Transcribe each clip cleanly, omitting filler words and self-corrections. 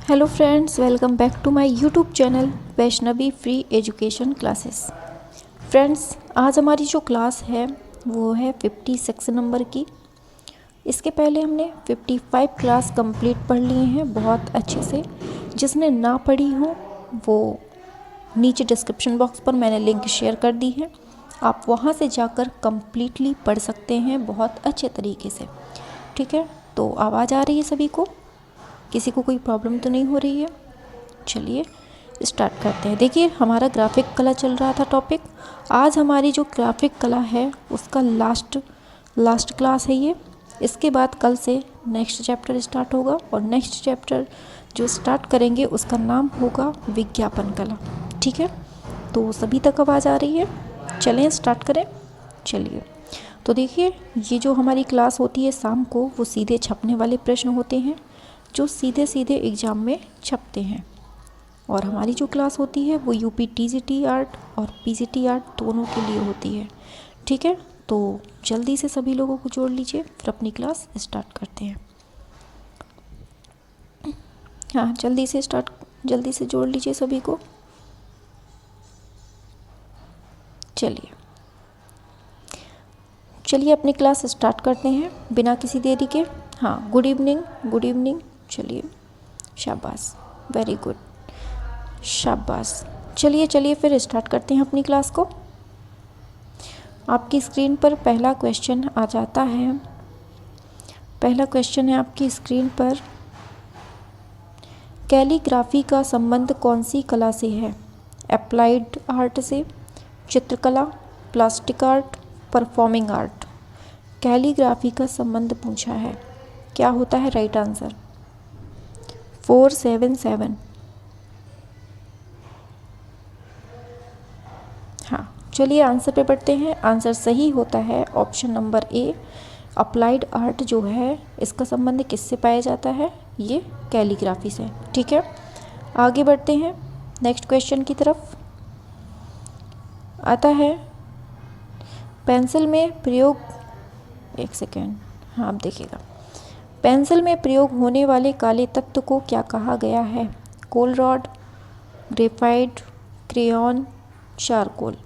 Hello friends, welcome back to my YouTube channel Vaishnavi free education classes. Friends, आज हमारी जो class है वो है 56 नंबर की। इसके पहले हमने 55 क्लास कंप्लीट पढ़ लिए हैं बहुत अच्छे से। जिसने ना पढ़ी हो वो नीचे डिस्क्रिप्शन बॉक्स पर मैंने लिंक शेयर कर दी है, आप वहाँ से जाकर कंप्लीटली पढ़ सकते हैं बहुत अच्छे तरीके से। ठीक है, तो आवाज़ आ रही है सभी को? किसी को कोई प्रॉब्लम तो नहीं हो रही है? चलिए स्टार्ट करते हैं। देखिए, हमारा ग्राफिक कला चल रहा था टॉपिक। आज हमारी जो ग्राफिक कला है उसका लास्ट क्लास है ये। इसके बाद कल से नेक्स्ट चैप्टर स्टार्ट होगा और नेक्स्ट चैप्टर जो स्टार्ट करेंगे उसका नाम होगा विज्ञापन कला। ठीक है, तो सभी तक आवाज़ आ रही है? चलें स्टार्ट करें। चलिए, तो देखिए, ये जो हमारी क्लास होती है शाम को, वो सीधे छपने वाले प्रश्न होते हैं जो सीधे सीधे एग्ज़ाम में छपते हैं। और हमारी जो क्लास होती है वो यूपी टीजीटी आर्ट और पीजीटी आर्ट दोनों के लिए होती है। ठीक है, तो जल्दी से सभी लोगों को जोड़ लीजिए, फिर अपनी क्लास स्टार्ट करते हैं। हाँ, जल्दी से जोड़ लीजिए सभी को। चलिए अपनी क्लास स्टार्ट करते हैं बिना किसी देरी के। हाँ, गुड इवनिंग। चलिए, शाबाश, वेरी गुड, शाबाश। चलिए फिर स्टार्ट करते हैं अपनी क्लास को। आपकी स्क्रीन पर पहला क्वेश्चन आ जाता है। पहला क्वेश्चन है आपकी स्क्रीन पर, कैलीग्राफी का संबंध कौन सी कला से है? अप्लाइड आर्ट से, चित्रकला, plastic art, performing art. Calligraphy का संबंध पूछा है, क्या होता है राइट आंसर? 477। हाँ, चलिए आंसर पे बढ़ते हैं। आंसर सही होता है option number A. Applied art जो है इसका संबंध किससे पाया जाता है? ये कैलीग्राफी से। ठीक है, आगे बढ़ते हैं नेक्स्ट क्वेश्चन की तरफ। आता है, पेंसिल में प्रयोग, एक सेकेंड, हाँ आप देखिएगा, पेंसिल में प्रयोग होने वाले काले तत्व को क्या कहा गया है? कोल रॉड, ग्रेफाइट, क्रेयॉन, चारकोल।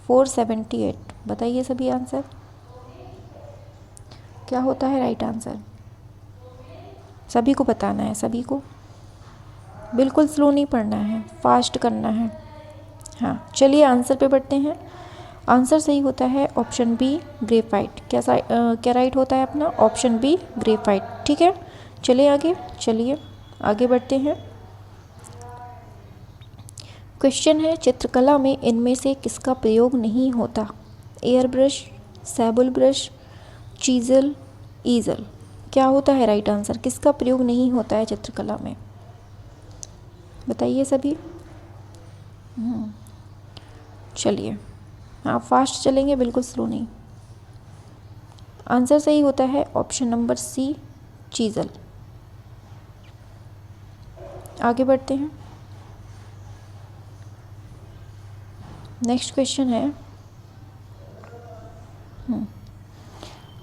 478। बताइए सभी आंसर, क्या होता है राइट आंसर? सभी को बताना है, सभी को, बिल्कुल स्लो नहीं पढ़ना है, फास्ट करना है। हाँ, चलिए आंसर पे बढ़ते हैं। आंसर सही होता है ऑप्शन बी, ग्रेफाइट। क्या राइट होता है अपना? Option B, graphite. ठीक है, चलिए आगे बढ़ते हैं। क्वेश्चन है, चित्रकला में इनमें से किसका प्रयोग नहीं होता? Air brush, सैबुल brush, chisel, ईजल। क्या होता है राइट आंसर? किसका प्रयोग नहीं होता है चित्रकला में? बताइए सभी। चलिए, आप फास्ट चलेंगे, बिल्कुल स्लो नहीं। आंसर सही होता है ऑप्शन नंबर सी, चीज़ल। आगे बढ़ते हैं। नेक्स्ट क्वेश्चन है,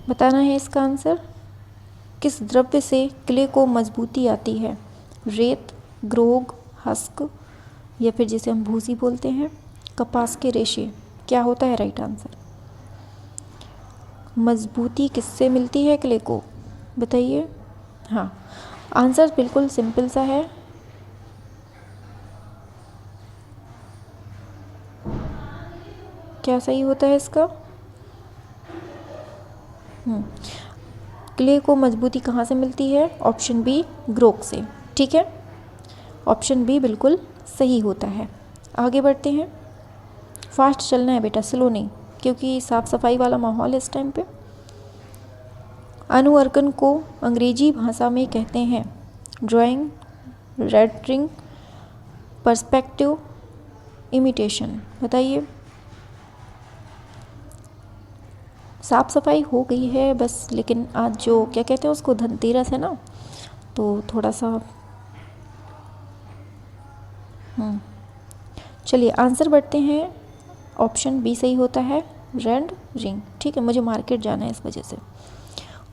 बताना है इसका आंसर। किस द्रव्य से क्ले को मजबूती आती है? रेत, ग्रोग, हस्क, या फिर जिसे हम भूसी बोलते हैं, कपास के रेशे। क्या होता है राइट आंसर? मजबूती किससे मिलती है क्ले को? बताइए। हाँ, आंसर बिल्कुल सिंपल सा है। क्या सही होता है इसका? क्ले को मजबूती कहाँ से मिलती है? ऑप्शन बी, ग्रोक से। ठीक है, ऑप्शन बी बिल्कुल सही होता है। आगे बढ़ते हैं। फास्ट चलना है बेटा, स्लो नहीं, क्योंकि साफ़ सफाई वाला माहौल है इस टाइम पे। अनुवर्तन को अंग्रेजी भाषा में कहते हैं ड्राइंग, रेंडरिंग, पर्सपेक्टिव, इमिटेशन। बताइए। साफ़ सफाई हो गई है बस, लेकिन आज जो क्या कहते हैं उसको, धनतेरस है ना, तो थोड़ा सा चलिए आंसर बढ़ते हैं। ऑप्शन बी सही होता है, रेंड रिंग। ठीक है, मुझे मार्केट जाना है इस वजह से।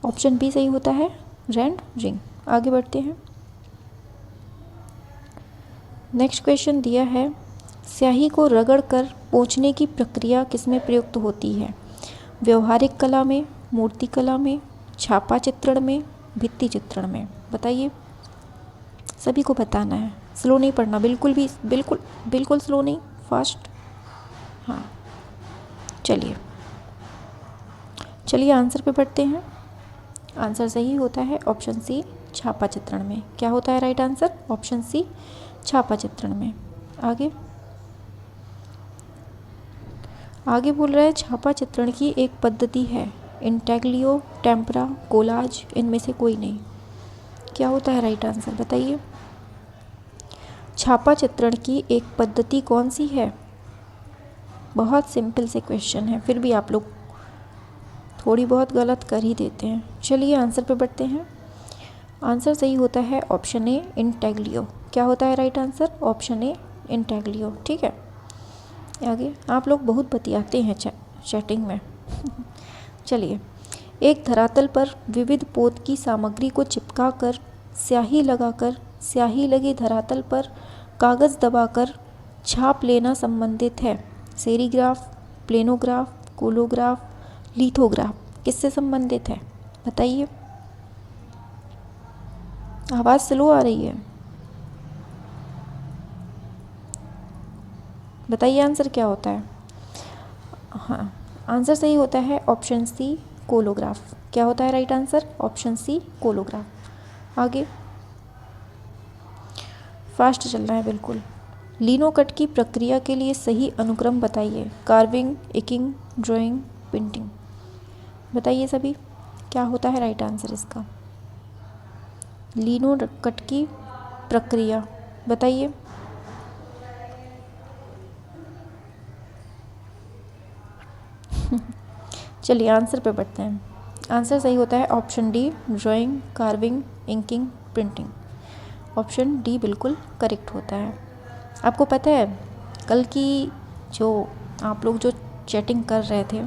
ऑप्शन बी सही होता है, रेंड रिंग। आगे बढ़ते हैं। नेक्स्ट क्वेश्चन दिया है, स्याही को रगड़ कर पोंछने की प्रक्रिया किसमें प्रयुक्त होती है? व्यवहारिक कला में, मूर्ति कला में, छापा चित्रण में, भित्ति चित्रण में? बताइए, सभी को बताना है, स्लो नहीं पढ़ना, बिल्कुल भी, बिल्कुल बिल्कुल स्लो नहीं, फास्ट। हाँ, चलिए आंसर पे बढ़ते हैं। आंसर सही होता है ऑप्शन सी, छापा चित्रण में। क्या होता है राइट आंसर? ऑप्शन सी, छापा चित्रण में। आगे बोल रहा है, छापा चित्रण की एक पद्धति है, इंटेग्लियो, टेम्परा, कोलाज, इनमें से कोई नहीं। क्या होता है राइट आंसर? बताइए, छापा चित्रण की एक पद्धति कौन सी है? बहुत सिंपल से क्वेश्चन है, फिर भी आप लोग थोड़ी बहुत गलत कर ही देते हैं। चलिए आंसर पे बढ़ते हैं। आंसर सही होता है ऑप्शन ए, इंटेग्लियो। क्या होता है राइट आंसर? ऑप्शन ए, इंटेग्लियो। ठीक है, आगे आप लोग बहुत बतियाते हैं चैटिंग में। चलिए, एक धरातल पर विविध पोत की सामग्री को चिपका कर, स्याही लगाकर, स्याही लगी धरातल पर कागज़ दबाकर छाप लेना संबंधित है। सेरीग्राफ, प्लेनोग्राफ, कोलोग्राफ, लिथोग्राफ किससे संबंधित है? बताइए, आवाज़ स्लो आ रही है, बताइए आंसर क्या होता है? हाँ, आंसर सही होता है ऑप्शन सी, कोलोग्राफ। क्या होता है right answer? Option C, collagraph. आगे फास्ट चलना है बिल्कुल। लिनो कट की प्रक्रिया के लिए सही अनुक्रम बताइए। Carving, inking, drawing, painting. बताइए सभी, क्या होता है राइट आंसर इसका? लिनो कट की प्रक्रिया बताइए। चलिए आंसर पे बढ़ते हैं। आंसर सही होता है option D, drawing, carving, inking, printing. Option D बिल्कुल करेक्ट होता है। आपको पता है, कल की जो आप लोग जो चैटिंग कर रहे थे,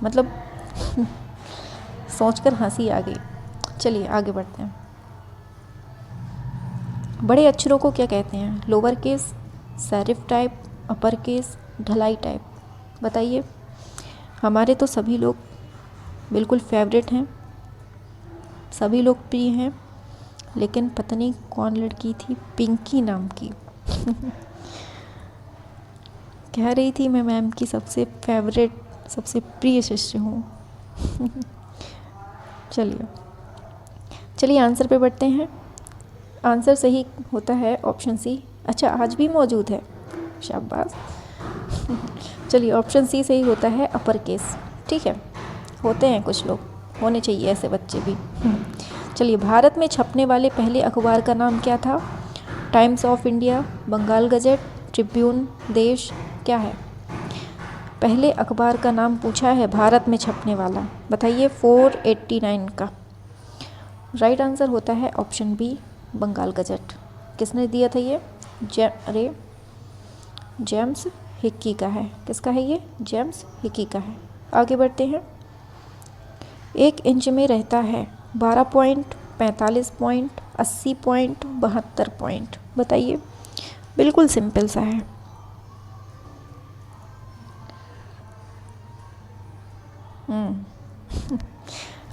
मतलब सोचकर हंसी आ गई। चलिए आगे बढ़ते हैं। बड़े अक्षरों को क्या कहते हैं? Lower case, serif type, upper case, ढलाई टाइप। बताइए, हमारे तो सभी लोग बिल्कुल फेवरेट हैं, सभी लोग प्रिय हैं, लेकिन पता नहीं कौन लड़की थी, पिंकी नाम की कह रही थी मैं मैम की सबसे फेवरेट, सबसे प्रिय शिष्य हूँ। चलिए आंसर पे बढ़ते हैं। आंसर सही होता है ऑप्शन सी। अच्छा, आज भी मौजूद है, शाबाश। चलिए, ऑप्शन सी सही होता है अपर केस। ठीक है, होते हैं कुछ लोग, होने चाहिए ऐसे बच्चे भी। चलिए, भारत में छपने वाले पहले अखबार का नाम क्या था? Times of India, Bengal gazette, Tribune, Desh, क्या है? पहले अखबार का नाम पूछा है भारत में छपने वाला, बताइए। 489 का राइट आंसर होता है ऑप्शन बी, बंगाल गजेट। किसने दिया था ये? जेम्स हिक्की का है। किसका है ये? जेम्स हिक्की का है। आगे बढ़ते हैं। 1 इंच में रहता है 12 पॉइंट, 45 पॉइंट, 80 पॉइंट, 72 पॉइंट। बताइए, बिल्कुल सिंपल सा है।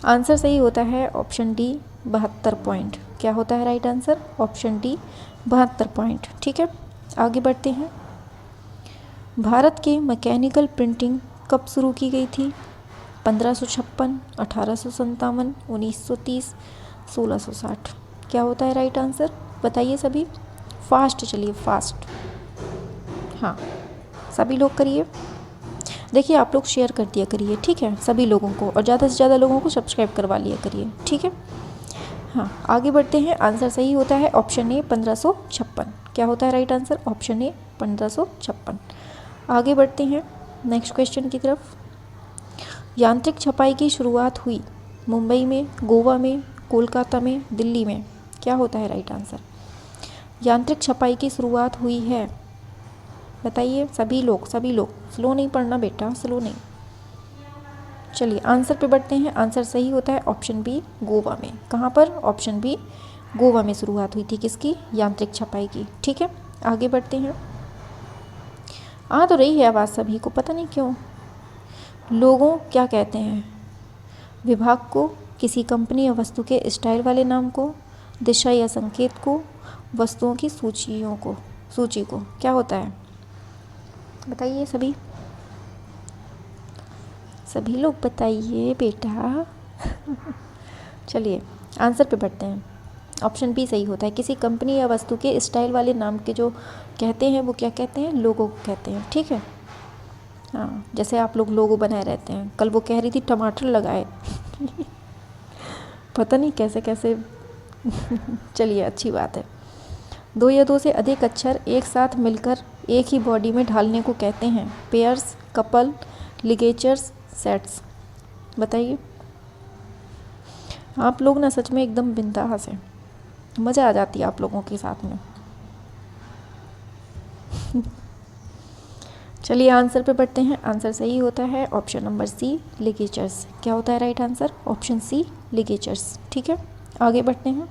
आंसर सही होता है ऑप्शन डी, 72 पॉइंट। क्या होता है right answer? Option D, 72 point. ठीक है, आगे बढ़ते हैं। भारत के मैकेनिकल प्रिंटिंग कब शुरू की गई थी? 1556, 1857, 1930, 1660। क्या होता है राइट आंसर? बताइए सभी, फास्ट चलिए, फास्ट। हाँ, सभी लोग करिए। देखिए, आप लोग शेयर कर दिया करिए, ठीक है, सभी लोगों को, और ज़्यादा से ज़्यादा लोगों को सब्सक्राइब करवा लिया करिए, ठीक है। हाँ, आगे बढ़ते हैं। आंसर सही होता है ऑप्शन ए, 1556। क्या होता है राइट आंसर? ऑप्शन ए, 1556। आगे बढ़ते हैं नेक्स्ट क्वेश्चन की तरफ। यांत्रिक छपाई की शुरुआत हुई मुंबई में, गोवा में, कोलकाता में, दिल्ली में। क्या होता है राइट आंसर? यांत्रिक छपाई की शुरुआत हुई है, बताइए सभी लोग, सभी लोग। स्लो नहीं पढ़ना बेटा, स्लो नहीं। चलिए आंसर पे बढ़ते हैं। आंसर सही होता है ऑप्शन बी, गोवा में। कहाँ पर? ऑप्शन बी, गोवा में शुरुआत हुई थी किसकी? यांत्रिक छपाई की। ठीक है, आगे बढ़ते हैं। आ तो रही है आवाज़ सभी को, पता नहीं क्यों। लोगों क्या कहते हैं? विभाग को, किसी कंपनी या वस्तु के स्टाइल वाले नाम को, दिशा या संकेत को, वस्तुओं की सूची को क्या होता है? बताइए सभी लोग बताइए बेटा। चलिए आंसर पे बढ़ते हैं। ऑप्शन बी सही होता है। किसी कंपनी या वस्तु के स्टाइल वाले नाम के जो कहते हैं वो क्या कहते हैं? लोगो कहते हैं। ठीक है, हाँ, जैसे आप लोग लोगो बनाए रहते हैं। कल वो कह रही थी टमाटर लगाए। पता नहीं कैसे कैसे। चलिए अच्छी बात है। 2 या 2 से अधिक अक्षर एक साथ मिलकर एक ही बॉडी में ढालने को कहते हैं पेयर्स, कपल, लिगेचर्स, सेट्स। बताइए। आप लोग ना सच में एकदम बिंदास हैं, मज़ा आ जाती है आप लोगों के साथ में। चलिए आंसर पे बढ़ते हैं। आंसर सही होता है ऑप्शन नंबर सी, लिगेचर्स। क्या होता है right answer? Option C, ligatures. ठीक है, आगे बढ़ते हैं।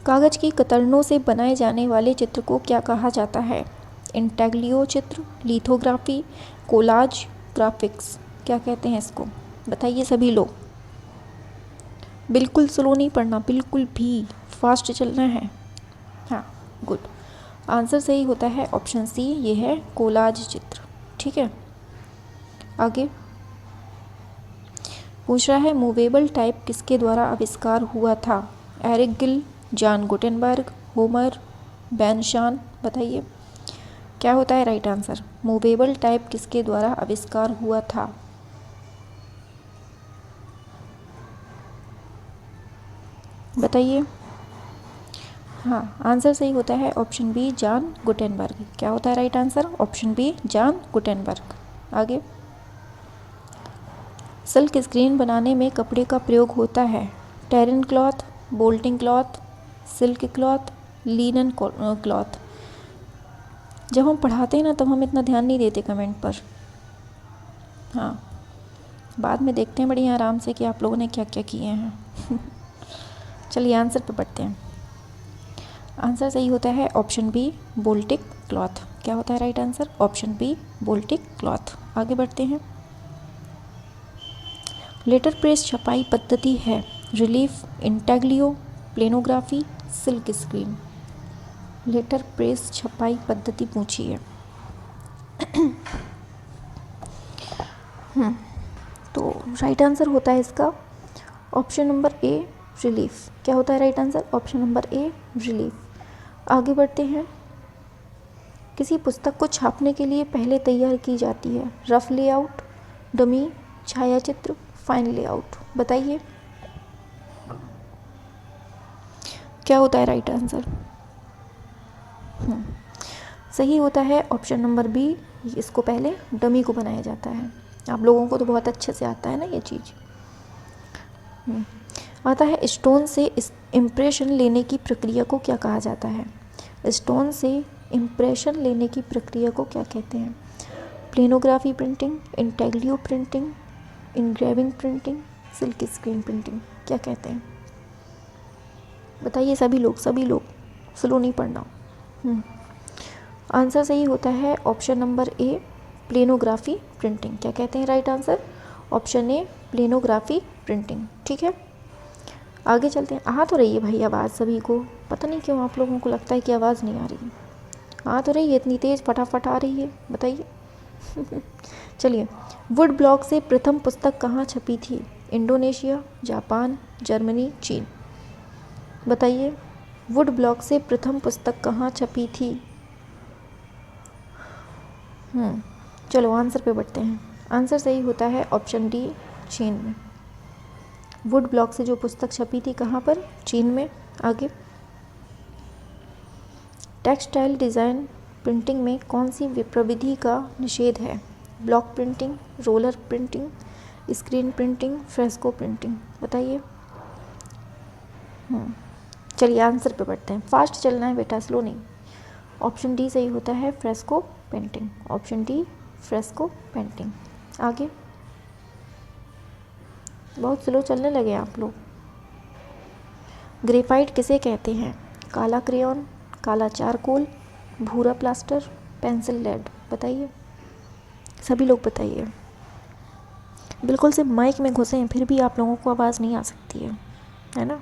कागज़ की कतरनों से बनाए जाने वाले चित्र को क्या कहा जाता है? इंटेग्लियो चित्र, लिथोग्राफी, कोलाज, ग्राफिक्स। क्या कहते हैं इसको? बताइए सभी लोग। बिल्कुल स्लो नहीं पढ़ना, बिल्कुल भी फास्ट चलना है। हाँ, गुड। आंसर सही होता है ऑप्शन सी, ये है कोलाज चित्र। ठीक है, आगे पूछ रहा है मूवेबल टाइप किसके द्वारा आविष्कार हुआ था? Eric Gill, John Gutenberg, Homer, बैनशान। बताइए क्या होता है राइट आंसर? मूवेबल टाइप किसके द्वारा आविष्कार हुआ था? बताइए। हाँ, आंसर सही होता है ऑप्शन बी, जॉन गुटेनबर्ग। क्या होता है right answer? Option B, John Gutenberg. आगे, सिल्क स्क्रीन बनाने में कपड़े का प्रयोग होता है? Terene cloth, bolting cloth, silk cloth, linen cloth. जब हम पढ़ाते हैं ना तब हम इतना ध्यान नहीं देते कमेंट पर। हाँ, बाद में देखते हैं बढ़िया आराम से कि आप लोगों ने क्या क्या किए हैं। चलिए आंसर पे बढ़ते हैं। आंसर सही होता है ऑप्शन बी, बोल्टिक क्लॉथ। क्या होता है right answer? Option B, bolting cloth. आगे बढ़ते हैं। लेटर प्रेस छपाई पद्धति है? Relief, intaglio, planography, silk screen. Letter press छपाई पद्धति पूछी है। तो राइट आंसर होता है इसका ऑप्शन नंबर ए, रिलीफ। क्या होता है right answer? Option number A, relief. आगे बढ़ते हैं। किसी पुस्तक को छापने के लिए पहले तैयार की जाती है? रफ लेआउट, डमी, छायाचित्र, फाइन लेआउट। बताइए क्या होता है राइट आंसर? सही होता है ऑप्शन नंबर बी, इसको पहले डमी को बनाया जाता है। आप लोगों को तो बहुत अच्छे से आता है ना ये चीज़। आता है स्टोन से इम्प्रेशन लेने की प्रक्रिया को क्या कहा जाता है? स्टोन से इम्प्रेशन लेने की प्रक्रिया को क्या कहते हैं? Planography printing, intaglio printing, engraving printing, silk screen printing. क्या कहते हैं? बताइए सभी लोग स्लो नहीं पढ़ना। आंसर सही होता है option number A, planography printing. क्या कहते हैं राइट आंसर? ऑप्शन ए, प्लेनोग्राफी प्रिंटिंग। ठीक है, आगे चलते हैं। आ तो रही है भाई आवाज़ सभी को, पता नहीं क्यों आप लोगों को लगता है कि आवाज़ नहीं आ रही है। आ तो रही है, इतनी तेज़ फटाफट आ रही है। बताइए। चलिए, वुड ब्लॉक से प्रथम पुस्तक कहाँ छपी थी? इंडोनेशिया, जापान, जर्मनी, चीन। बताइए, वुड ब्लॉक से प्रथम पुस्तक कहाँ छपी थी? चलो आंसर पे बढ़ते हैं। आंसर सही होता है ऑप्शन डी, चीन में। वुड ब्लॉक से जो पुस्तक छपी थी कहाँ पर? चीन में। आगे, टेक्सटाइल डिज़ाइन प्रिंटिंग में कौन सी प्रविधि का निषेध है? Block printing, roller printing, screen printing, fresco printing. बताइए। चलिए आंसर पे बढ़ते हैं। फास्ट चलना है बेटा, स्लो नहीं। ऑप्शन डी सही होता है, fresco painting. Option D, fresco painting. आगे, बहुत स्लो चलने लगे आप लोग। ग्रेफाइट किसे कहते हैं? काला क्रेयॉन, काला चारकोल, भूरा प्लास्टर, पेंसिल लेड। बताइए सभी लोग बताइए। बिल्कुल से माइक में घुसे हैं फिर भी आप लोगों को आवाज़ नहीं आ सकती है ना,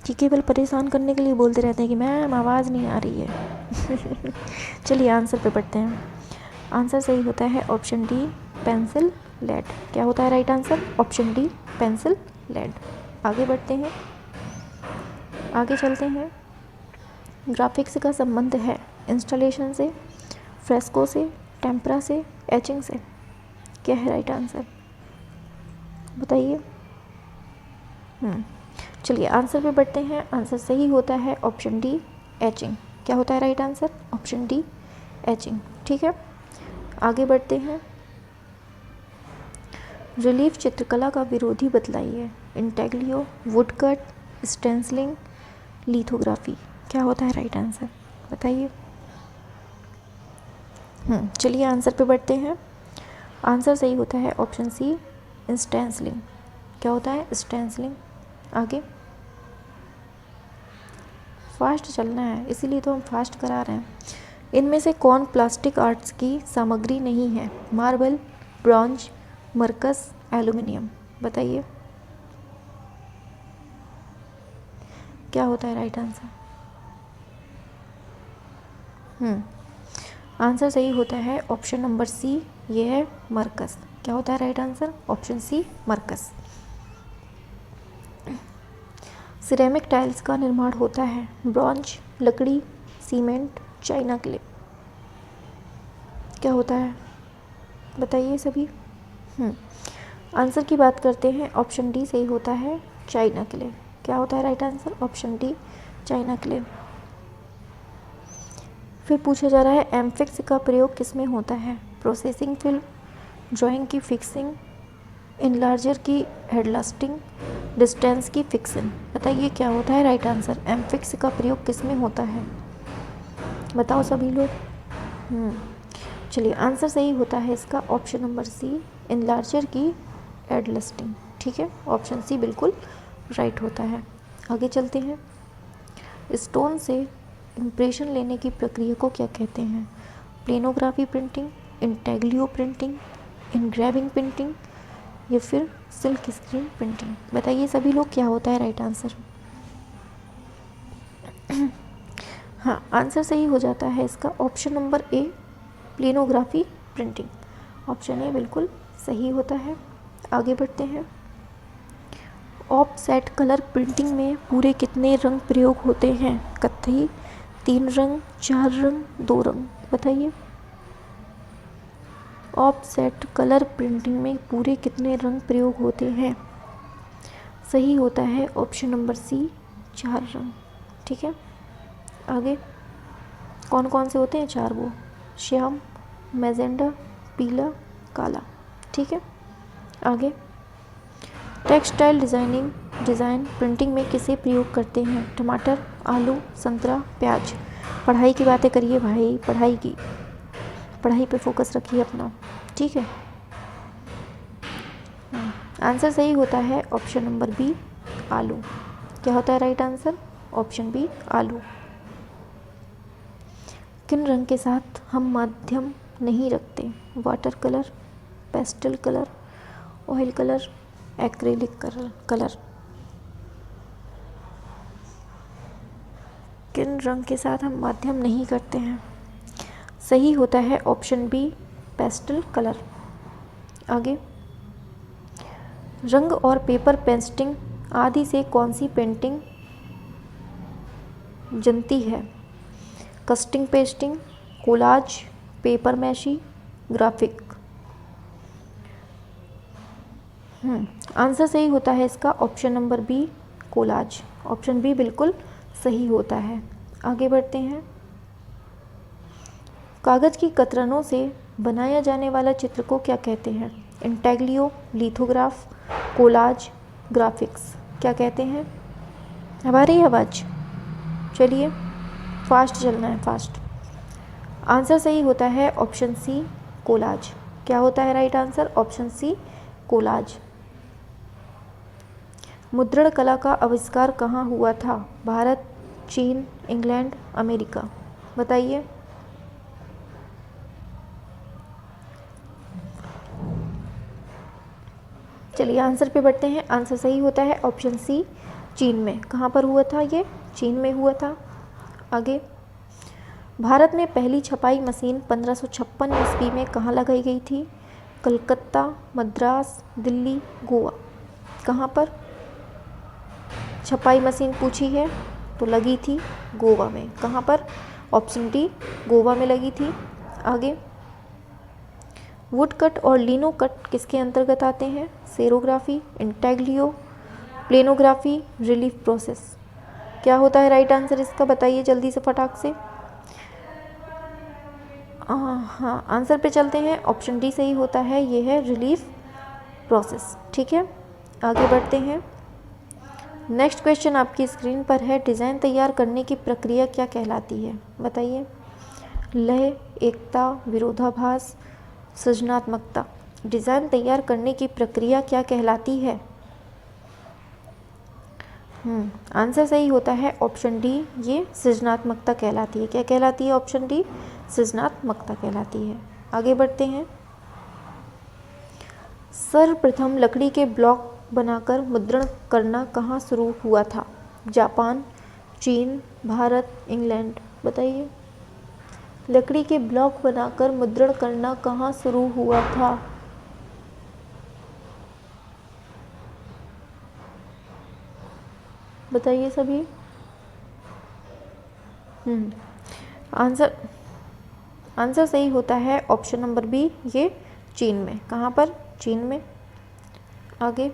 कि केवल परेशान करने के लिए बोलते रहते हैं कि मैम आवाज़ नहीं आ रही है। चलिए आंसर पे पढ़ते हैं। आंसर सही होता है ऑप्शन डी, पेंसिल लेड। क्या होता है right answer? Option D, pencil lead. आगे बढ़ते हैं, आगे चलते हैं। ग्राफिक्स का संबंध है इंस्टॉलेशन से, फ्रेस्को से, टेम्परा से, एचिंग से। क्या है राइट आंसर? बताइए। चलिए आंसर पे बढ़ते हैं। आंसर सही होता है ऑप्शन डी, एचिंग। क्या होता है right answer? Option D, etching. ठीक है, आगे बढ़ते हैं। रिलीफ चित्रकला का विरोधी बतलाइए। Intaglio, woodcut, stencilling, lithography. क्या होता है राइट आंसर? बताइए। चलिए आंसर पे बढ़ते हैं। आंसर सही होता है ऑप्शन सी, स्टेंसिलिंग। क्या होता है? स्टेंसिलिंग। आगे फास्ट चलना है इसीलिए तो हम फास्ट करा रहे हैं। इनमें से कौन प्लास्टिक आर्ट्स की सामग्री नहीं है? मार्बल, ब्रॉन्ज, मरकस, एल्युमिनियम। बताइए क्या होता है राइट आंसर? आंसर सही होता है ऑप्शन नंबर सी, ये है मरकस। क्या होता है राइट आंसर? ऑप्शन सी, मरकस। सिरेमिक टाइल्स का निर्माण होता है ब्रॉन्ज, लकड़ी, सीमेंट, चाइना क्ले। क्या होता है बताइए सभी। आंसर की बात करते हैं। ऑप्शन डी सही होता है, चाइना क्ले। क्या होता है right answer? Option D, China clay. फिर पूछा जा रहा है एमफिक्स का प्रयोग किस में होता है? प्रोसेसिंग फिल्म, ड्राइंग की फिक्सिंग, इनलार्जर की हेडलास्टिंग, डिस्टेंस की फिक्सिंग। बताइए क्या होता है राइट आंसर? एमफिक्स का प्रयोग किस में होता है? बताओ सभी लोग। चलिए आंसर सही होता है इसका ऑप्शन नंबर सी, इनलार्जर की हेडलास्टिंग। ठीक है, ऑप्शन सी बिल्कुल राइट होता है। आगे चलते हैं। स्टोन से इम्प्रेशन लेने की प्रक्रिया को क्या कहते हैं? Planography printing, intaglio printing, engraving printing, या फिर सिल्क स्क्रीन प्रिंटिंग। बताइए सभी लोग क्या होता है राइट आंसर? हाँ, आंसर सही हो जाता है इसका option number A, planography printing. Option A बिल्कुल सही होता है। आगे बढ़ते हैं। ऑफसेट कलर प्रिंटिंग में पूरे कितने रंग प्रयोग होते हैं? कत्थई, 3 रंग, 4 रंग, 2 रंग। बताइए ऑफसेट कलर प्रिंटिंग में पूरे कितने रंग प्रयोग होते हैं? सही होता है ऑप्शन नंबर सी, 4 रंग। ठीक है, आगे कौन कौन से होते हैं? 4 वो, श्याम, मैजेंडा, पीला, काला। ठीक है, आगे टेक्सटाइल डिज़ाइन प्रिंटिंग में किसे प्रयोग करते हैं? टमाटर, आलू, संतरा, प्याज। पढ़ाई की बातें करिए भाई, पढ़ाई पे फोकस रखिए अपना। ठीक है, आंसर सही होता है ऑप्शन नंबर बी, आलू। क्या होता है राइट आंसर? ऑप्शन बी, आलू। किन रंग के साथ हम माध्यम नहीं रखते? Water colour, pastel colour, oil colour, acrylic colour. किन रंग के साथ हम माध्यम नहीं करते हैं? सही होता है ऑप्शन बी, पेस्टल कलर। आगे रंग और पेपर पेस्टिंग आदि से कौन सी पेंटिंग जनती है? Cutting pasting, collage, paper mache, graphic. Answer सही होता है इसका option number B, collage. Option B बिल्कुल सही होता है। आगे बढ़ते हैं। कागज़ की कतरनों से बनाया जाने वाला चित्र को क्या कहते हैं? Intaglio, lithograph, collage, graphics. क्या कहते हैं? हमारी आवाज़ चलिए फास्ट चलना है, फास्ट। आंसर सही होता है ऑप्शन सी, कोलाज। क्या होता है right answer? Option C, collage. मुद्रण कला का आविष्कार कहाँ हुआ था? भारत, चीन, इंग्लैंड, अमेरिका, बताइए। चलिए आंसर पे बढ़ते हैं। आंसर सही होता है ऑप्शन सी, चीन में। कहाँ पर हुआ था ये? चीन में हुआ था। आगे, भारत में पहली छपाई मशीन 1556 ईस्वी में कहाँ लगाई गई थी? कलकत्ता, मद्रास, दिल्ली, गोवा। कहाँ पर छपाई मशीन पूछी है तो लगी थी गोवा में। कहाँ पर? ऑप्शन डी, गोवा में लगी थी। आगे, वुड कट और लिनो कट किसके अंतर्गत आते हैं? Cerography, intaglio, planography, relief process. क्या होता है राइट आंसर इसका? बताइए जल्दी से फटाक से। हाँ, आंसर पे चलते हैं। ऑप्शन डी सही होता है, ये है रिलीफ प्रोसेस। ठीक है, आगे बढ़ते हैं। नेक्स्ट क्वेश्चन आपकी स्क्रीन पर है, डिज़ाइन तैयार करने की प्रक्रिया क्या कहलाती है? बताइए। लय, एकता, विरोधाभास, सृजनात्मकता। डिज़ाइन तैयार करने की प्रक्रिया क्या कहलाती है? आंसर सही होता है ऑप्शन डी, ये सृजनात्मकता कहलाती है। क्या कहलाती है? ऑप्शन डी, सृजनात्मकता कहलाती है। आगे बढ़ते हैं। सर्वप्रथम लकड़ी के ब्लॉक बनाकर मुद्रण करना कहाँ शुरू हुआ था? जापान, चीन, भारत, इंग्लैंड, बताइए। लकड़ी के ब्लॉक बनाकर मुद्रण करना कहाँ शुरू हुआ था? बताइए सभी। आंसर सही होता है ऑप्शन नंबर बी, ये चीन में। कहाँ पर? चीन में। आगे,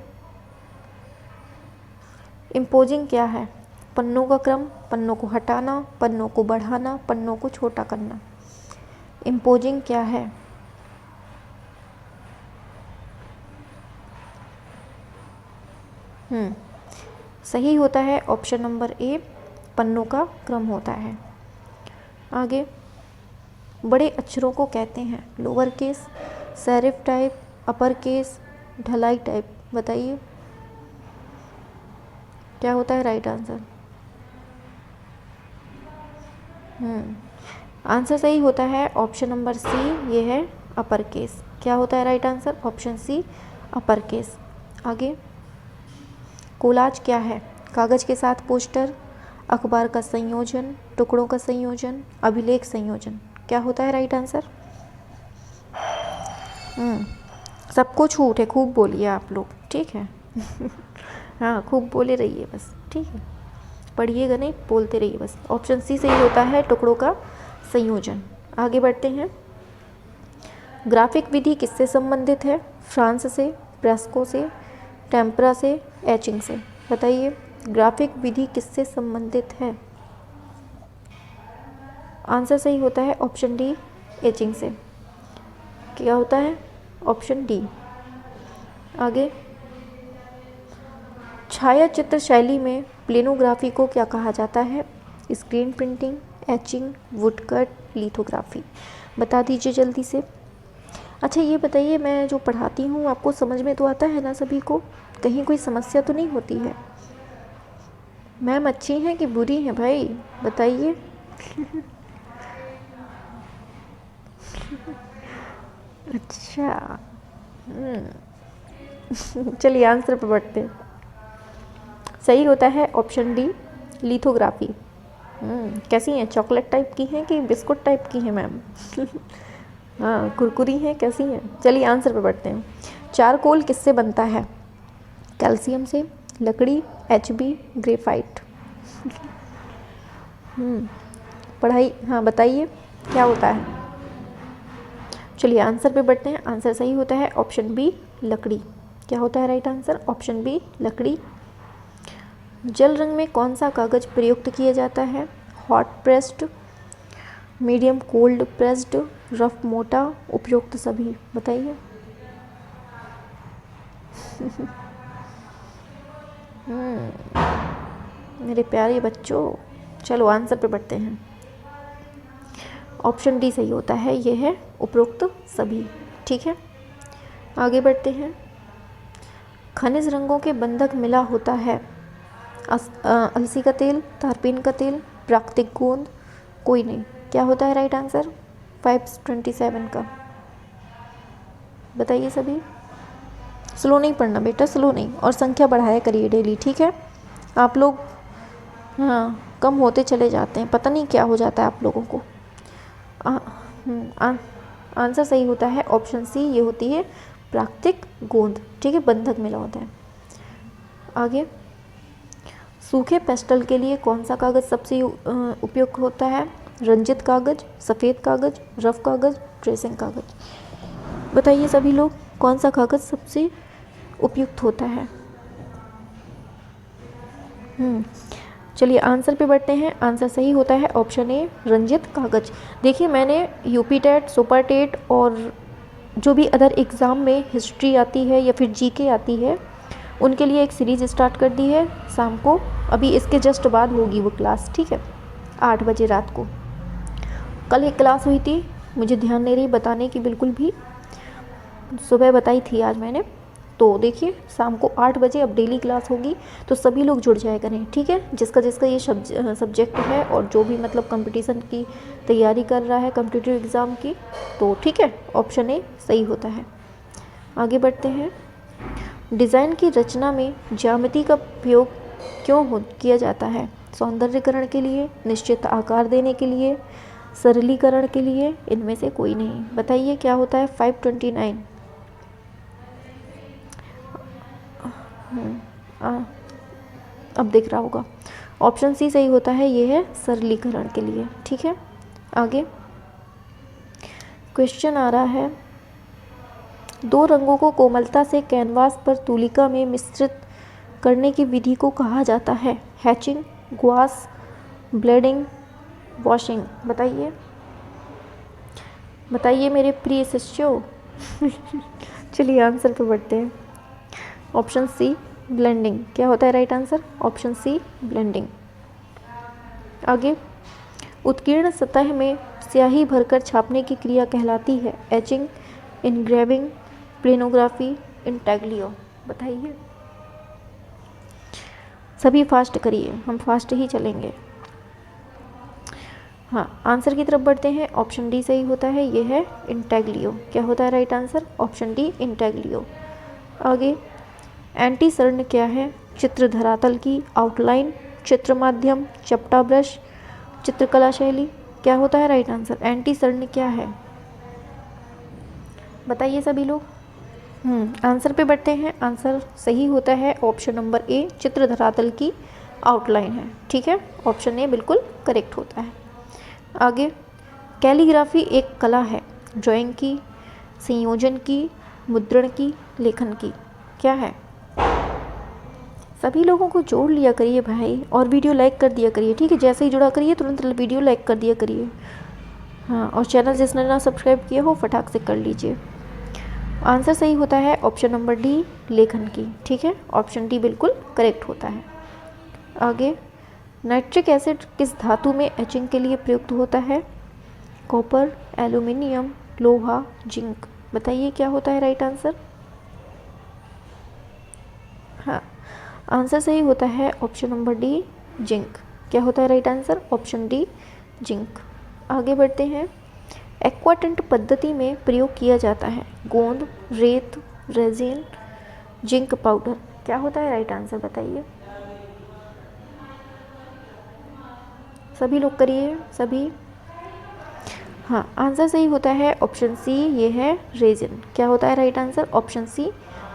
इम्पोजिंग क्या है? पन्नों का क्रम, पन्नों को हटाना, पन्नों को बढ़ाना, पन्नों को छोटा करना। इम्पोजिंग क्या है? सही होता है ऑप्शन नंबर ए, पन्नों का क्रम होता है। आगे, बड़े अक्षरों को कहते हैं lower case, serif type, upper case, ढलाई टाइप, बताइए। क्या होता है राइट आंसर? आंसर सही होता है ऑप्शन नंबर सी, ये है अपर केस। क्या होता है right answer? Option C, upper case. आगे, कोलाज क्या है? कागज़ के साथ पोस्टर, अखबार का संयोजन, टुकड़ों का संयोजन, अभिलेख संयोजन। क्या होता है राइट आंसर? सबको छूट है, खूब बोलिए आप लोग, ठीक है। हाँ, खूब बोले रहिए बस, ठीक है। पढ़िएगा नहीं, बोलते रहिए बस। ऑप्शन सी सही होता है, टुकड़ों का संयोजन। आगे बढ़ते हैं। ग्राफिक विधि किससे संबंधित है? फ्रांस से, प्रेस्को से, टेम्परा से, एचिंग से, बताइए। ग्राफिक विधि किससे संबंधित है? आंसर सही होता है ऑप्शन डी, एचिंग से। क्या होता है? Option D. आगे, छायाचित्र शैली में प्लेनोग्राफी को क्या कहा जाता है? Screen printing, etching, woodcut, lithography, बता दीजिए जल्दी से। अच्छा ये बताइए, मैं जो पढ़ाती हूँ आपको समझ में तो आता है ना सभी को? कहीं कोई समस्या तो नहीं होती है? मैम अच्छी हैं कि बुरी हैं भाई, बताइए। अच्छा, चलिए आंसर पर बढ़ते हैं। सही होता है ऑप्शन डी, लिथोग्राफी। कैसी हैं? चॉकलेट टाइप की हैं कि बिस्कुट टाइप की हैं मैम? हाँ, कुरकुरी हैं, कैसी हैं? चलिए आंसर पे बढ़ते हैं। चारकोल किससे बनता है? कैल्शियम से, लकड़ी, एचबी, ग्रेफाइट। पढ़ाई, हाँ बताइए क्या होता है? चलिए आंसर पे बढ़ते हैं। आंसर सही होता है ऑप्शन बी, लकड़ी। क्या होता है राइट आंसर? ऑप्शन बी, लकड़ी। जल रंग में कौन सा कागज प्रयुक्त किया जाता है? Hot pressed, medium cold pressed, rough मोटा, उपयुक्त सभी, बताइए। मेरे प्यारे बच्चों, चलो आंसर पे बढ़ते हैं। ऑप्शन डी सही होता है, ये है उपरोक्त सभी, ठीक है। आगे बढ़ते हैं। खनिज रंगों के बंधक मिला होता है अलसी का तेल, तारपीन का तेल, प्राकृतिक गोंद, कोई नहीं। क्या होता है राइट आंसर 527 का? बताइए सभी। स्लो नहीं पढ़ना बेटा, स्लो नहीं, और संख्या बढ़ाया करिए डेली, ठीक है। आप लोग हाँ कम होते चले जाते हैं, पता नहीं क्या हो जाता है आप लोगों को। आंसर सही होता है ऑप्शन सी, ये होती है प्राकृतिक गोंद, ठीक है, बंधक मिला होता है। आगे, सूखे पेस्टल के लिए कौन सा कागज़ सबसे उपयुक्त होता है? रंजित कागज़, सफ़ेद कागज़, रफ कागज़, ट्रेसिंग कागज़। बताइए सभी लोग, कौन सा कागज़ सबसे उपयुक्त होता है? चलिए आंसर पे बढ़ते हैं। आंसर सही होता है ऑप्शन ए, रंजित कागज़। देखिए मैंने यूपी टेट, सुपर टेट और जो भी अदर एग्ज़ाम में हिस्ट्री आती है या फिर जीके आती है, उनके लिए एक सीरीज़ स्टार्ट कर दी है शाम को। अभी इसके जस्ट बाद होगी वो क्लास, ठीक है, 8 बजे रात को। कल एक क्लास हुई थी, मुझे ध्यान नहीं रही बताने की बिल्कुल भी, सुबह बताई थी आज मैंने। तो देखिए शाम को 8 बजे अब डेली क्लास होगी, तो सभी लोग जुड़ जाया करें, ठीक है। जिसका जिसका ये सब्जेक्ट है और जो भी मतलब कंपटीशन की तैयारी कर रहा है, कॉम्पिटिटिव एग्ज़ाम की, तो ठीक है, ऑप्शन ए सही होता है। आगे बढ़ते हैं। डिज़ाइन की रचना में ज्यामिति का प्रयोग क्यों किया जाता है? सौंदर्यीकरण के लिए, निश्चित आकार देने के लिए, सरलीकरण के लिए, इनमें से कोई नहीं। बताइए क्या होता है 529? अब दिख रहा होगा, ऑप्शन सी सही होता है, ये है सरलीकरण के लिए, ठीक है। आगे क्वेश्चन आ रहा है, दो रंगों को कोमलता से कैनवास पर तुलिका में मिश्रित करने की विधि को कहा जाता है? Hatching, gouache, blending, washing. बताइए बताइए मेरे प्रिय शिष्यों। चलिए आंसर पे बढ़ते हैं। Option C blending. क्या होता है right answer? Option C blending. आगे, उत्कीर्ण सतह में स्याही भरकर छापने की क्रिया कहलाती है? Etching, engraving, planography, intaglio. बताइए सभी, फास्ट करिए, हम फास्ट ही चलेंगे। हाँ, आंसर की तरफ बढ़ते हैं। ऑप्शन डी सही होता है, ये है इंटैग्लियो। क्या होता है right answer? Option D intaglio. आगे, एंटी सर्ण क्या है? चित्र धरातल की आउटलाइन, चित्र माध्यम, चपटा ब्रश, चित्रकला शैली। क्या होता है राइट आंसर? एंटी सर्ण क्या है? बताइए सभी लोग। आंसर पे बढ़ते हैं। आंसर सही होता है ऑप्शन नंबर ए, चित्र धरातल की आउटलाइन है, ठीक है। ऑप्शन ए बिल्कुल करेक्ट होता है। आगे, कैलीग्राफी एक कला है, ड्राइंग की, संयोजन की, मुद्रण की, लेखन की। क्या है? सभी लोगों को जोड़ लिया करिए भाई, और वीडियो लाइक कर दिया करिए, ठीक है। जैसे ही जुड़ा करिए तुरंत वीडियो लाइक कर दिया करिए। हाँ, और चैनल जिसने ना सब्सक्राइब किया हो फटाक से कर लीजिए। आंसर सही होता है ऑप्शन नंबर डी, लेखन की, ठीक है। ऑप्शन डी बिल्कुल करेक्ट होता है। आगे, नाइट्रिक एसिड किस धातु में एचिंग के लिए प्रयुक्त होता है? कॉपर, एल्यूमिनियम, लोहा, जिंक। बताइए क्या होता है राइट आंसर? हाँ, आंसर सही होता है ऑप्शन नंबर डी, जिंक। क्या होता है right answer? Option D, zinc. आगे बढ़ते हैं। एक्वाटेंट पद्धति में प्रयोग किया जाता है? गोंद, रेत, रेजिन, जिंक पाउडर। क्या होता है राइट आंसर? बताइए सभी लोग, करिए सभी। हाँ, आंसर सही होता है ऑप्शन सी, ये है रेजिन। क्या होता है right answer? Option C,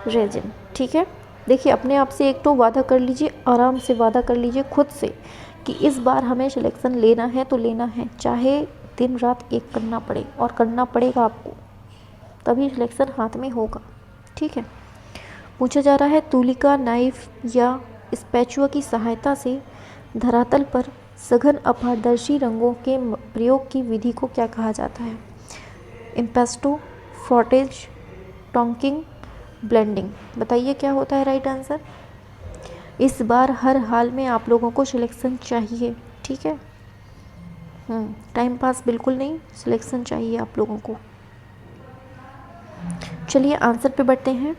resin, ठीक है। देखिए अपने आप से एक तो वादा कर लीजिए, आराम से वादा कर लीजिए खुद से कि इस बार हमें सिलेक्शन लेना है तो लेना है, चाहे दिन रात एक करना पड़े, और करना पड़ेगा आपको, तभी सिलेक्शन हाथ में होगा, ठीक है। पूछा जा रहा है, तुलिका, नाइफ या स्पैचुआ की सहायता से धरातल पर सघन अपारदर्शी रंगों के प्रयोग की विधि को क्या कहा जाता है? Impasto, frottage, tonking, blending. बताइए क्या होता है राइट आंसर? इस बार हर हाल में आप लोगों को सिलेक्शन चाहिए, ठीक है। टाइम पास बिल्कुल नहीं, सिलेक्शन चाहिए आप लोगों को। चलिए आंसर पे बढ़ते हैं।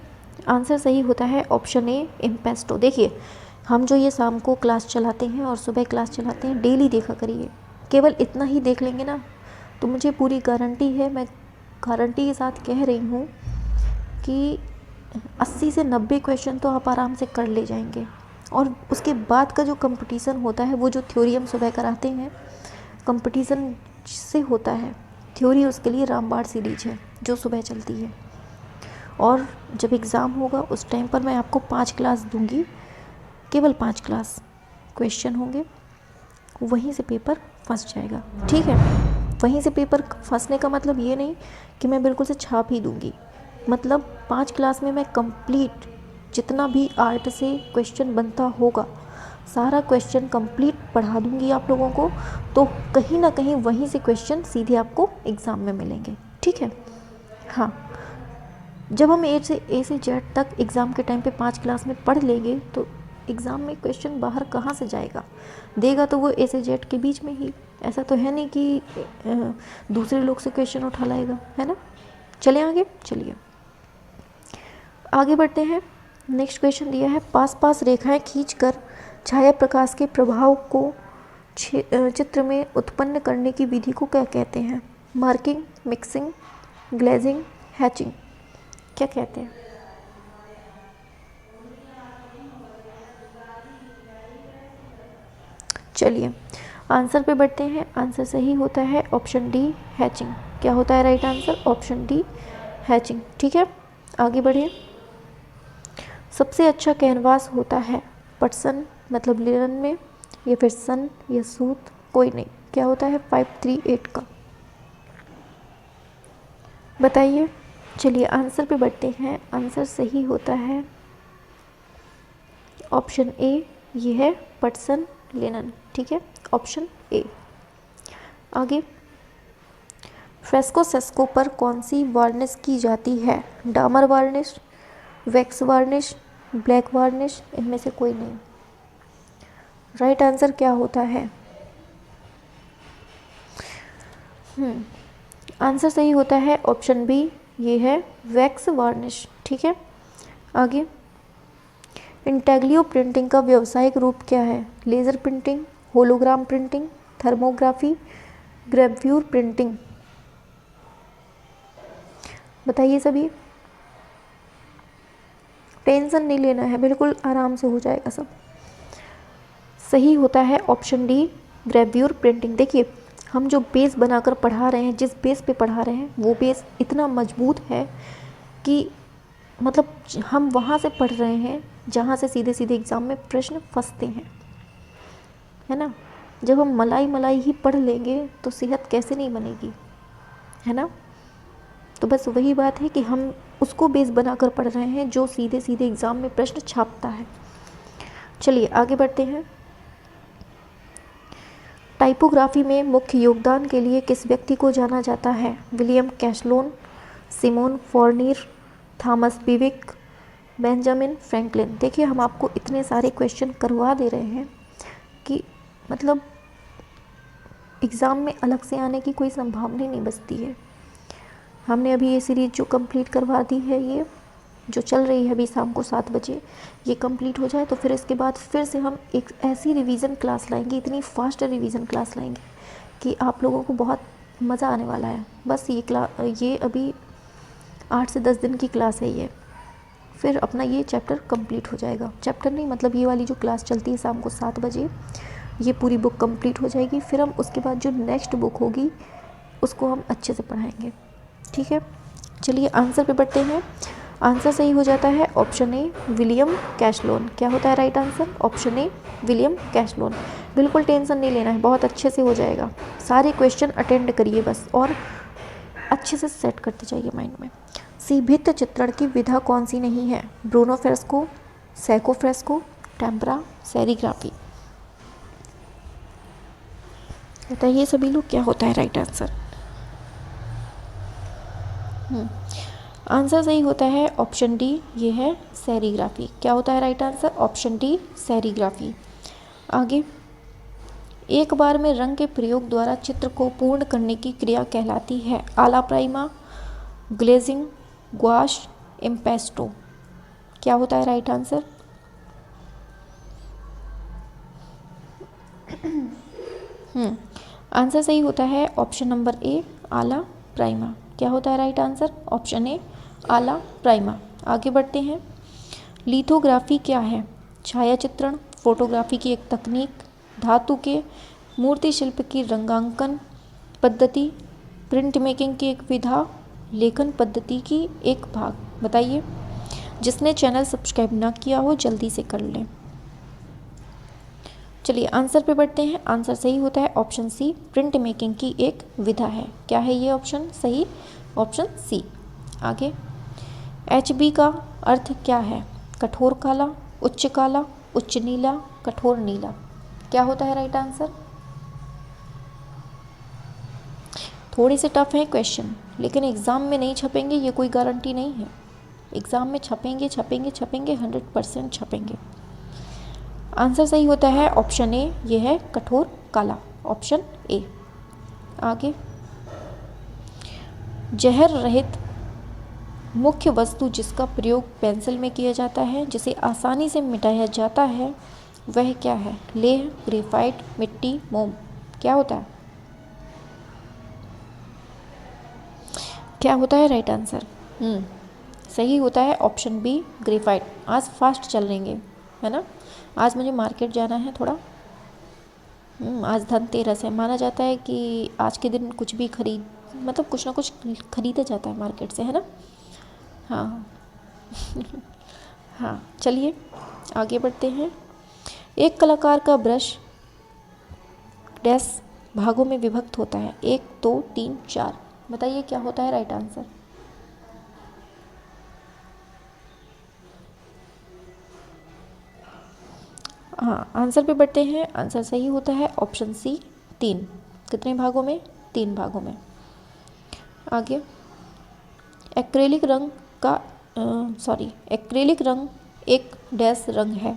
आंसर सही होता है ऑप्शन ए, इम्पेस्टो। देखिए हम जो ये शाम को क्लास चलाते हैं और सुबह क्लास चलाते हैं, डेली देखा करिए। केवल इतना ही देख लेंगे ना तो मुझे पूरी गारंटी है, मैं गारंटी के साथ कह रही हूँ कि 80 से 90 क्वेश्चन तो आप आराम से कर ले जाएंगे। और उसके बाद का जो कंपटीशन होता है, वो जो थ्योरी हम सुबह कराते हैं, कंपटीशन से होता है। थ्योरी उसके लिए रामबाण सीरीज है जो सुबह चलती है। और जब एग्ज़ाम होगा उस टाइम पर मैं आपको 5 क्लास दूंगी, केवल 5 क्लास क्वेश्चन होंगे, वहीं से पेपर फंस जाएगा। ठीक है, वहीं से पेपर फंसने का मतलब ये नहीं कि मैं बिल्कुल से छाप ही दूंगी, मतलब 5 क्लास में मैं कंप्लीट जितना भी आर्ट से क्वेश्चन बनता होगा सारा क्वेश्चन कंप्लीट पढ़ा दूंगी आप लोगों को। तो कहीं ना कहीं वहीं से क्वेश्चन सीधे आपको एग्ज़ाम में मिलेंगे। ठीक है, हाँ, जब हम ए से जेड तक एग्ज़ाम के टाइम पे 5 क्लास में पढ़ लेंगे तो एग्ज़ाम में क्वेश्चन बाहर कहाँ से जाएगा, देगा तो वो ए से जेड के बीच में ही। ऐसा तो है नहीं कि दूसरे लोग से क्वेश्चन उठा लाएगा, है ना। चले आगे, चलिए आगे बढ़ते हैं। नेक्स्ट क्वेश्चन दिया है, पास पास रेखाएं खींचकर छाया प्रकाश के प्रभाव को चित्र में उत्पन्न करने की विधि को क्या कहते हैं? मार्किंग, मिक्सिंग, ग्लेजिंग, हैचिंग, क्या कहते हैं? चलिए आंसर पे बढ़ते हैं। आंसर सही होता है ऑप्शन डी, हैचिंग। क्या होता है right answer? Option D, hatching. ठीक है, आगे बढ़िए। सबसे अच्छा कैनवास होता है पटसन मतलब लिनन में, या फिर सन या सूत, कोई नहीं। क्या होता है? 538 का, बताइए। चलिए आंसर पे बढ़ते हैं। आंसर सही होता है ऑप्शन ए, ये है पटसन लिनन। ठीक है, ऑप्शन ए। आगे, फ्रेस्को सेस्को पर कौन सी वार्निश की जाती है? डामर varnish, wax varnish, black varnish, इनमें से कोई नहीं। राइट आंसर क्या होता है? आंसर सही होता है ऑप्शन बी, ये है वैक्स वार्निश। ठीक है, आगे, इंटेग्लियो प्रिंटिंग का व्यावसायिक रूप क्या है? Laser printing, hologram printing, thermography, gravure printing, बताइए सभी। टेंशन नहीं लेना है, बिल्कुल आराम से हो जाएगा सब। सही होता है ऑप्शन डी, ग्रेव्यूर प्रिंटिंग। देखिए हम जो बेस बनाकर पढ़ा रहे हैं, जिस बेस पे पढ़ा रहे हैं, वो बेस इतना मजबूत है कि मतलब हम वहाँ से पढ़ रहे हैं जहाँ से सीधे सीधे एग्ज़ाम में प्रश्न फंसते हैं, है ना। जब हम मलाई मलाई ही पढ़ लेंगे तो सेहत कैसे नहीं बनेगी, है ना। तो बस वही बात है कि हम उसको बेस बनाकर पढ़ रहे हैं जो सीधे सीधे एग्ज़ाम में प्रश्न छापता है। चलिए आगे बढ़ते हैं। टाइपोग्राफी में मुख्य योगदान के लिए किस व्यक्ति को जाना जाता है? William Caslon, Simon Fournier, Thomas Bewick, Benjamin Franklin. देखिए हम आपको इतने सारे क्वेश्चन करवा दे रहे हैं कि मतलब एग्ज़ाम में अलग से आने की कोई संभावना नहीं बचती है। हमने अभी ये सीरीज़ जो कंप्लीट करवा दी है, ये जो चल रही है अभी शाम को 7 बजे, ये कंप्लीट हो जाए तो फिर इसके बाद फिर से हम एक ऐसी रिवीजन क्लास लाएंगे, इतनी फास्ट रिवीजन क्लास लाएंगे कि आप लोगों को बहुत मज़ा आने वाला है। बस ये अभी 8 से 10 दिन की क्लास है ये, फिर अपना ये चैप्टर कंप्लीट हो जाएगा। चैप्टर नहीं, मतलब ये वाली जो क्लास चलती है शाम को 7 बजे, ये पूरी बुक कंप्लीट हो जाएगी। फिर हम उसके बाद जो नेक्स्ट बुक होगी उसको हम अच्छे से पढ़ाएंगे। ठीक है, चलिए आंसर पे बढ़ते हैं। आंसर सही हो जाता है ऑप्शन ए, विलियम कैशलोन। क्या होता है right answer? Option A, William Caslon. बिल्कुल टेंशन नहीं लेना है, बहुत अच्छे से हो जाएगा। सारे क्वेश्चन अटेंड करिए बस और अच्छे से सेट करते जाइए माइंड में। सीभित्त चित्रण की विधा कौन सी नहीं है? Bruno fresco, psycho fresco, tempera, serigraphy, बताइए सभी लोग क्या होता है राइट आंसर? आंसर सही होता है ऑप्शन डी, ये है सेरीग्राफी। क्या होता है right answer? Option D, serigraphy. आगे, एक बार में रंग के प्रयोग द्वारा चित्र को पूर्ण करने की क्रिया कहलाती है? आला प्राइमा, ग्लेजिंग, ग्वाश, इम्पेस्टो। क्या होता है राइट आंसर? आंसर सही होता है ऑप्शन नंबर ए, आला प्राइमा। क्या होता है राइट आंसर? ऑप्शन ए, आला प्राइमा। आगे बढ़ते हैं। लिथोग्राफी क्या है? छाया चित्रण, फोटोग्राफी की एक तकनीक, धातु के मूर्ति शिल्प की रंगांकन पद्धति, प्रिंट मेकिंग की एक विधा, लेखन पद्धति की एक भाग। बताइए। जिसने चैनल सब्सक्राइब ना किया हो जल्दी से कर लें। चलिए आंसर पे बढ़ते हैं। आंसर सही होता है ऑप्शन सी, प्रिंट मेकिंग की एक विधा है। क्या है ये ऑप्शन सही? Option C. आगे, HB का अर्थ क्या है? कठोर काला, उच्च काला, उच्च नीला, कठोर नीला। क्या होता है राइट आंसर? थोड़े से टफ है क्वेश्चन, लेकिन एग्ज़ाम में नहीं छपेंगे ये कोई गारंटी नहीं है। एग्ज़ाम में छपेंगे छपेंगे छपेंगे, 100% छपेंगे। आंसर सही होता है ऑप्शन ए, ये है कठोर काला, ऑप्शन ए। आगे, जहर रहित मुख्य वस्तु जिसका प्रयोग पेंसिल में किया जाता है, जिसे आसानी से मिटाया जाता है, वह क्या है? लेह, ग्रेफाइट, मिट्टी, मोम। क्या होता है? क्या होता है राइट आंसर? सही होता है ऑप्शन बी, ग्रेफाइट। आज फास्ट चल लेंगे, है ना। आज मुझे मार्केट जाना है थोड़ा। आज धनतेरस है, माना जाता है कि आज के दिन कुछ भी मतलब कुछ ना कुछ खरीदा जाता है मार्केट से, है ना। हाँ हाँ, चलिए आगे बढ़ते हैं। एक कलाकार का ब्रश डैश भागों में विभक्त होता है? 1, 2, 3, 4। बताइए क्या होता है राइट आंसर? हाँ, आंसर पे बढ़ते हैं। आंसर सही होता है ऑप्शन सी, 3। कितने भागों में? 3 भागों में। आगे, एक्रेलिक रंग का एक्रेलिक रंग एक डैश रंग है?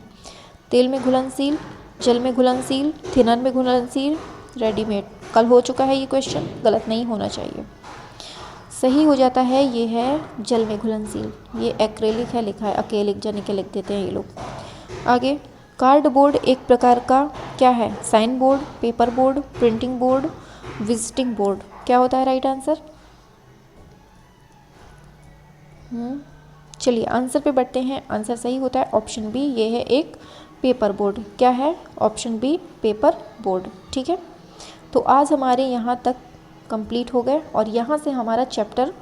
तेल में घुलनशील, जल में घुलनशील, थिनर में घुलनशील, रेडीमेड। कल हो चुका है ये क्वेश्चन, गलत नहीं होना चाहिए। सही हो जाता है, ये है जल में घुलनशील। ये एक्रेलिक है लिखा है, अकेलिक जाने के लिख देते हैं ये लोग। आगे, कार्डबोर्ड एक प्रकार का क्या है? Sign board, paper board, printing board, visiting board. क्या होता है राइट आंसर? चलिए आंसर पे बढ़ते हैं। आंसर सही होता है ऑप्शन बी, ये है एक पेपर बोर्ड। क्या है? Option B, paper board. ठीक है, तो आज हमारे यहाँ तक कंप्लीट हो गए और यहाँ से हमारा चैप्टर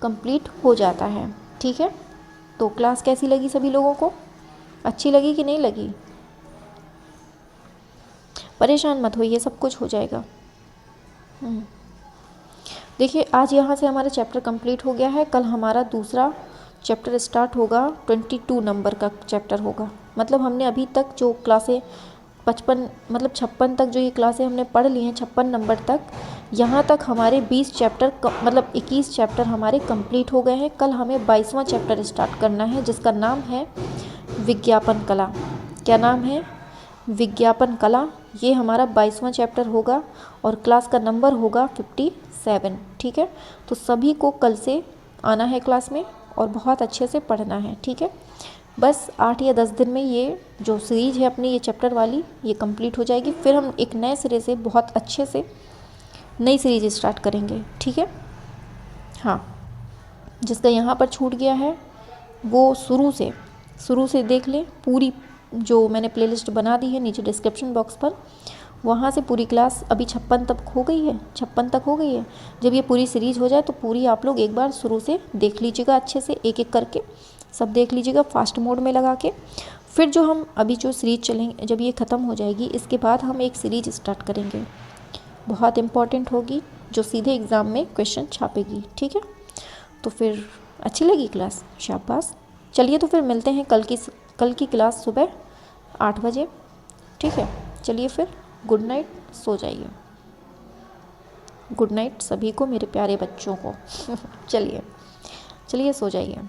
कंप्लीट हो जाता है। ठीक है, तो क्लास कैसी लगी सभी लोगों को? अच्छी लगी कि नहीं लगी? परेशान मत होइए, सब कुछ हो जाएगा। देखिए, आज यहाँ से हमारा चैप्टर कंप्लीट हो गया है। कल हमारा दूसरा चैप्टर स्टार्ट होगा, 22 नंबर का चैप्टर होगा। मतलब हमने अभी तक जो क्लासें 56 तक जो ये क्लासें हमने पढ़ ली हैं, 56 नंबर तक, यहाँ तक हमारे 20 चैप्टर मतलब 21 चैप्टर हमारे कंप्लीट हो गए हैं। कल हमें 22वां चैप्टर स्टार्ट करना है, जिसका नाम है विज्ञापन कला। क्या नाम है? विज्ञापन कला। ये हमारा 22वां चैप्टर होगा और क्लास का नंबर होगा 57। ठीक है, तो सभी को कल से आना है क्लास में और बहुत अच्छे से पढ़ना है। ठीक है, बस 8 या 10 दिन में ये जो सीरीज है अपनी, ये चैप्टर वाली, ये कंप्लीट हो जाएगी। फिर हम एक नए सिरे से बहुत अच्छे से नई सीरीज स्टार्ट करेंगे। ठीक है, हाँ, जिसका यहाँ पर छूट गया है वो शुरू से देख ले। पूरी जो मैंने प्लेलिस्ट बना दी है नीचे डिस्क्रिप्शन बॉक्स पर, वहाँ से पूरी क्लास अभी 56 तक हो गई है। 56 तक हो गई है। जब ये पूरी सीरीज हो जाए तो पूरी आप लोग एक बार शुरू से देख लीजिएगा, अच्छे से एक एक करके सब देख लीजिएगा फास्ट मोड में लगा के। फिर जो हम अभी जो सीरीज चलेंगे, जब ये ख़त्म हो जाएगी, इसके बाद हम एक सीरीज स्टार्ट करेंगे, बहुत इम्पॉर्टेंट होगी, जो सीधे एग्ज़ाम में क्वेश्चन छापेगी। ठीक है, तो फिर अच्छी लगी क्लास? शाबाश। चलिए, तो फिर मिलते हैं कल की क्लास सुबह 8 बजे। ठीक है, चलिए फिर गुड नाइट, सो जाइए। गुड नाइट सभी को, मेरे प्यारे बच्चों को। चलिए सो जाइए।